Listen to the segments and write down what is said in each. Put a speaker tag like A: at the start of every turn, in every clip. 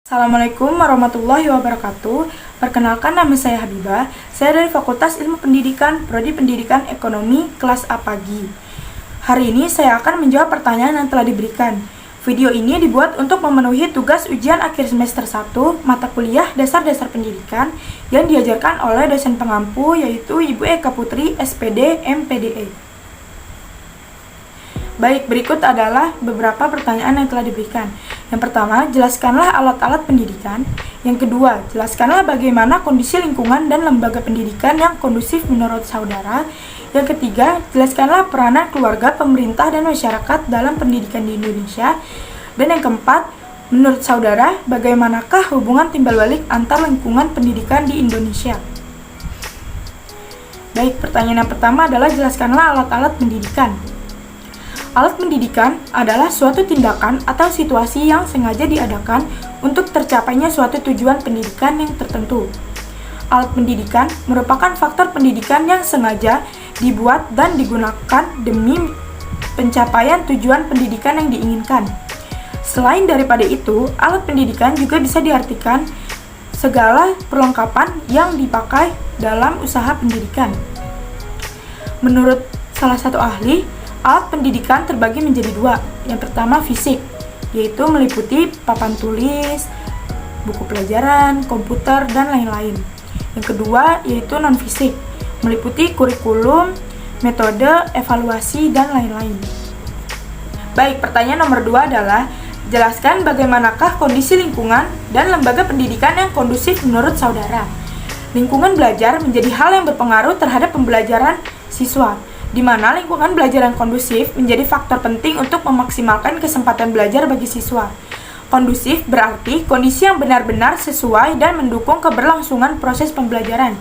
A: Assalamualaikum warahmatullahi wabarakatuh. Perkenalkan, nama saya Habibah. Saya dari Fakultas Ilmu Pendidikan, Prodi Pendidikan Ekonomi, kelas A pagi. Hari ini saya akan menjawab pertanyaan yang telah diberikan. Video ini dibuat untuk memenuhi tugas ujian akhir semester 1 mata kuliah Dasar-Dasar Pendidikan yang diajarkan oleh dosen pengampu, yaitu Ibu Eka Putri, SPD, MPDE. Baik, berikut adalah beberapa pertanyaan yang telah diberikan. Yang pertama, jelaskanlah alat-alat pendidikan. Yang kedua, jelaskanlah bagaimana kondisi lingkungan dan lembaga pendidikan yang kondusif menurut saudara. Yang ketiga, jelaskanlah peranan keluarga, pemerintah, dan masyarakat dalam pendidikan di Indonesia. Dan yang keempat, menurut saudara, bagaimanakah hubungan timbal balik antar lingkungan pendidikan di Indonesia? Baik, pertanyaan yang pertama adalah jelaskanlah alat-alat pendidikan. Alat pendidikan adalah suatu tindakan atau situasi yang sengaja diadakan untuk tercapainya suatu tujuan pendidikan yang tertentu. Alat pendidikan merupakan faktor pendidikan yang sengaja dibuat dan digunakan demi pencapaian tujuan pendidikan yang diinginkan. Selain daripada itu, alat pendidikan juga bisa diartikan segala perlengkapan yang dipakai dalam usaha pendidikan. Menurut salah satu ahli, alat pendidikan terbagi menjadi dua. Yang pertama, fisik, yaitu meliputi papan tulis, buku pelajaran, komputer, dan lain-lain. Yang kedua, yaitu non-fisik, meliputi kurikulum, metode, evaluasi, dan lain-lain. Baik, pertanyaan nomor 2 adalah jelaskan bagaimanakah kondisi lingkungan dan lembaga pendidikan yang kondusif menurut saudara. Lingkungan belajar menjadi hal yang berpengaruh terhadap pembelajaran siswa, di mana lingkungan belajar yang kondusif menjadi faktor penting untuk memaksimalkan kesempatan belajar bagi siswa. Kondusif berarti kondisi yang benar-benar sesuai dan mendukung keberlangsungan proses pembelajaran.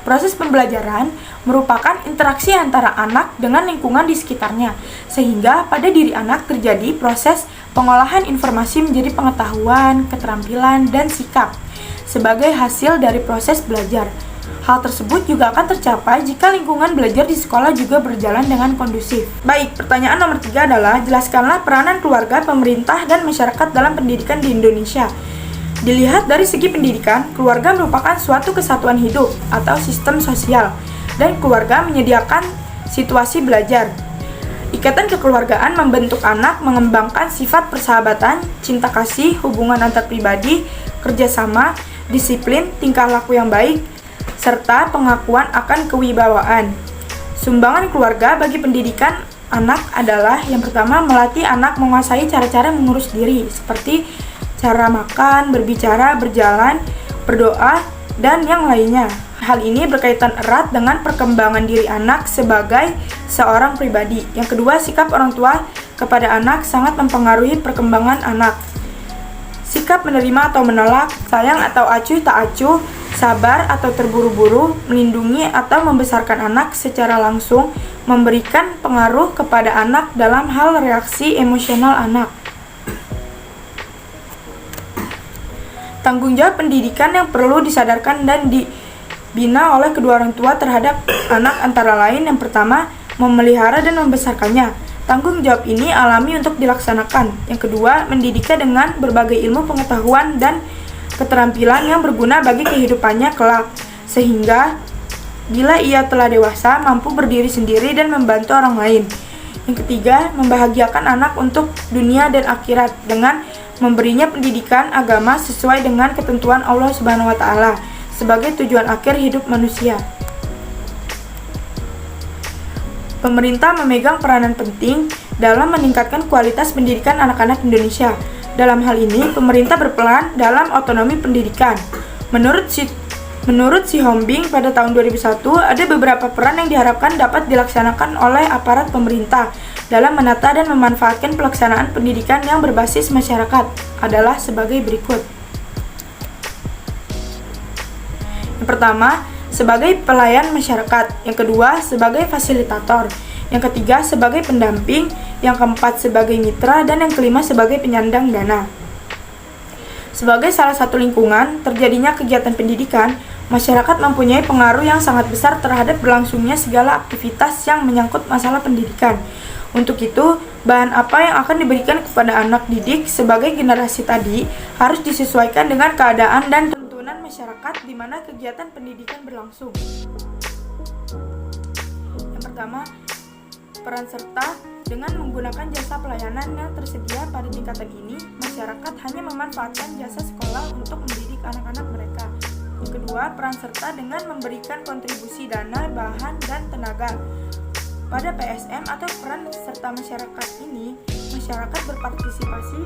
A: Proses pembelajaran merupakan interaksi antara anak dengan lingkungan di sekitarnya, sehingga pada diri anak terjadi proses pengolahan informasi menjadi pengetahuan, keterampilan, dan sikap sebagai hasil dari proses belajar. Hal tersebut juga akan tercapai jika lingkungan belajar di sekolah juga berjalan dengan kondusif. Baik, pertanyaan nomor 3 adalah jelaskanlah peranan keluarga, pemerintah, dan masyarakat dalam pendidikan di Indonesia. Dilihat dari segi pendidikan, keluarga merupakan suatu kesatuan hidup atau sistem sosial, dan keluarga menyediakan situasi belajar. Ikatan kekeluargaan membentuk anak mengembangkan sifat persahabatan, cinta kasih, hubungan antar pribadi, kerjasama, disiplin, tingkah laku yang baik, serta pengakuan akan kewibawaan. Sumbangan keluarga bagi pendidikan anak adalah yang pertama, melatih anak menguasai cara-cara mengurus diri, seperti cara makan, berbicara, berjalan, berdoa, dan yang lainnya. Hal ini berkaitan erat dengan perkembangan diri anak sebagai seorang pribadi. Yang kedua, sikap orang tua kepada anak sangat mempengaruhi perkembangan anak. Sikap menerima atau menolak, sayang atau acuh tak acuh, sabar atau terburu-buru, melindungi atau membesarkan anak secara langsung memberikan pengaruh kepada anak dalam hal reaksi emosional anak. Tanggung jawab pendidikan yang perlu disadarkan dan dibina oleh kedua orang tua terhadap anak antara lain yang pertama, memelihara dan membesarkannya. Tanggung jawab ini alami untuk dilaksanakan. Yang kedua, mendidiknya dengan berbagai ilmu pengetahuan dan keterampilan yang berguna bagi kehidupannya kelak, sehingga bila ia telah dewasa mampu berdiri sendiri dan membantu orang lain. Yang ketiga, membahagiakan anak untuk dunia dan akhirat dengan memberinya pendidikan agama sesuai dengan ketentuan Allah Subhanahu wa Ta'ala sebagai tujuan akhir hidup manusia. Pemerintah memegang peranan penting dalam meningkatkan kualitas pendidikan anak-anak Indonesia. Dalam hal ini, pemerintah berperan dalam otonomi pendidikan. Menurut Sihombing pada tahun 2001, ada beberapa peran yang diharapkan dapat dilaksanakan oleh aparat pemerintah dalam menata dan memanfaatkan pelaksanaan pendidikan yang berbasis masyarakat adalah sebagai berikut. Yang pertama, sebagai pelayan masyarakat. Yang kedua, sebagai fasilitator. Yang ketiga, sebagai pendamping. Yang keempat, sebagai mitra. Dan yang kelima, sebagai penyandang dana. Sebagai salah satu lingkungan terjadinya kegiatan pendidikan, masyarakat mempunyai pengaruh yang sangat besar terhadap berlangsungnya segala aktivitas yang menyangkut masalah pendidikan. Untuk itu, Bahan apa yang akan diberikan kepada anak didik sebagai generasi tadi harus disesuaikan dengan keadaan dan tuntunan masyarakat di mana kegiatan pendidikan berlangsung. Yang pertama, peran serta. Dengan menggunakan jasa pelayanan yang tersedia pada tingkatan ini, masyarakat hanya memanfaatkan jasa sekolah untuk mendidik anak-anak mereka. Yang kedua, peran serta dengan memberikan kontribusi dana, bahan, dan tenaga. Pada PSM atau peran serta masyarakat ini, masyarakat berpartisipasi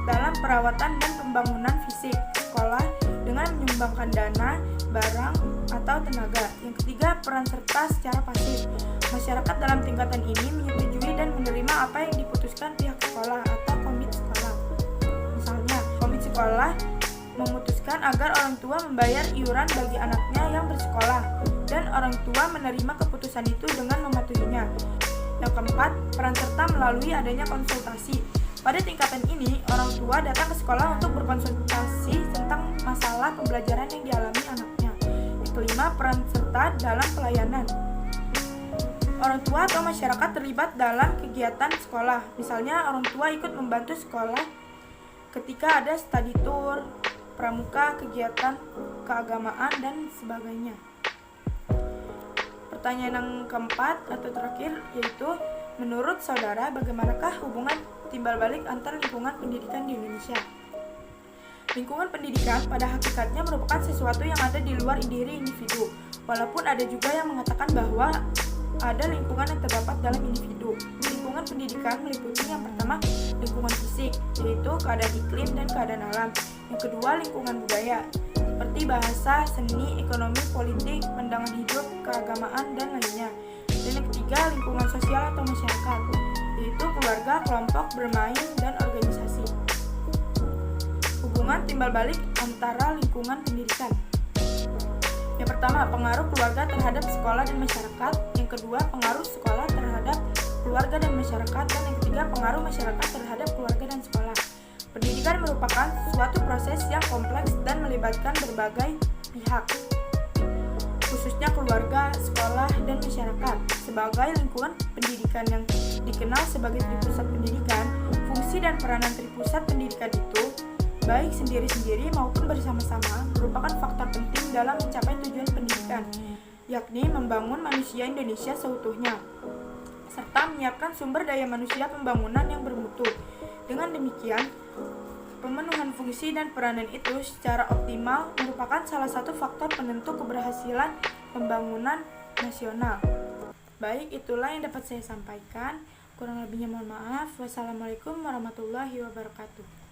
A: dalam perawatan dan pembangunan fisik sekolah dengan menyumbangkan dana, barang, atau tenaga. Yang ketiga, peran serta secara pasif. Masyarakat dalam tingkatan ini menyetujui dan menerima apa yang diputuskan pihak sekolah atau komite sekolah. Misalnya, komite sekolah memutuskan agar orang tua membayar iuran bagi anaknya yang bersekolah, dan orang tua menerima keputusan itu dengan mematuhinya. Yang keempat, peran serta melalui adanya konsultasi. Pada tingkatan ini, orang tua datang ke sekolah untuk berkonsultasi tentang masalah pembelajaran yang dialami anaknya. Yang kelima, peran serta dalam pelayanan. Orang tua atau masyarakat terlibat dalam kegiatan sekolah. Misalnya, orang tua ikut membantu sekolah ketika ada study tour, pramuka, kegiatan keagamaan, dan sebagainya. Pertanyaan yang keempat atau terakhir yaitu, menurut saudara, bagaimanakah hubungan timbal balik antar lingkungan pendidikan di Indonesia? Lingkungan pendidikan pada hakikatnya merupakan sesuatu yang ada di luar diri individu, walaupun ada juga yang mengatakan bahwa ada lingkungan yang terdapat dalam individu. Lingkungan pendidikan meliputi yang pertama, lingkungan fisik, yaitu keadaan iklim dan keadaan alam. Yang kedua, lingkungan budaya, seperti bahasa, seni, ekonomi, politik, pandangan hidup, keagamaan, dan lainnya. Dan yang ketiga, lingkungan sosial atau masyarakat, yaitu keluarga, kelompok, bermain, dan organisasi. Hubungan timbal balik antara lingkungan pendidikan. Yang pertama, pengaruh keluarga terhadap sekolah dan masyarakat. Yang kedua, pengaruh sekolah terhadap keluarga dan masyarakat. Dan yang ketiga, pengaruh masyarakat terhadap keluarga dan sekolah. Pendidikan merupakan suatu proses yang kompleks dan melibatkan berbagai pihak, khususnya keluarga, sekolah, dan masyarakat. Sebagai lingkungan pendidikan yang dikenal sebagai tripusat pendidikan, fungsi dan peranan tripusat pendidikan itu, baik sendiri-sendiri maupun bersama-sama, merupakan faktor penting dalam mencapai tujuan pendidikan, yakni membangun manusia Indonesia seutuhnya, serta menyiapkan sumber daya manusia pembangunan yang bermutu. Dengan demikian, pemenuhan fungsi dan peranan itu secara optimal merupakan salah satu faktor penentu keberhasilan pembangunan nasional. Baik, itulah yang dapat saya sampaikan. Kurang lebihnya mohon maaf. Wassalamualaikum warahmatullahi wabarakatuh.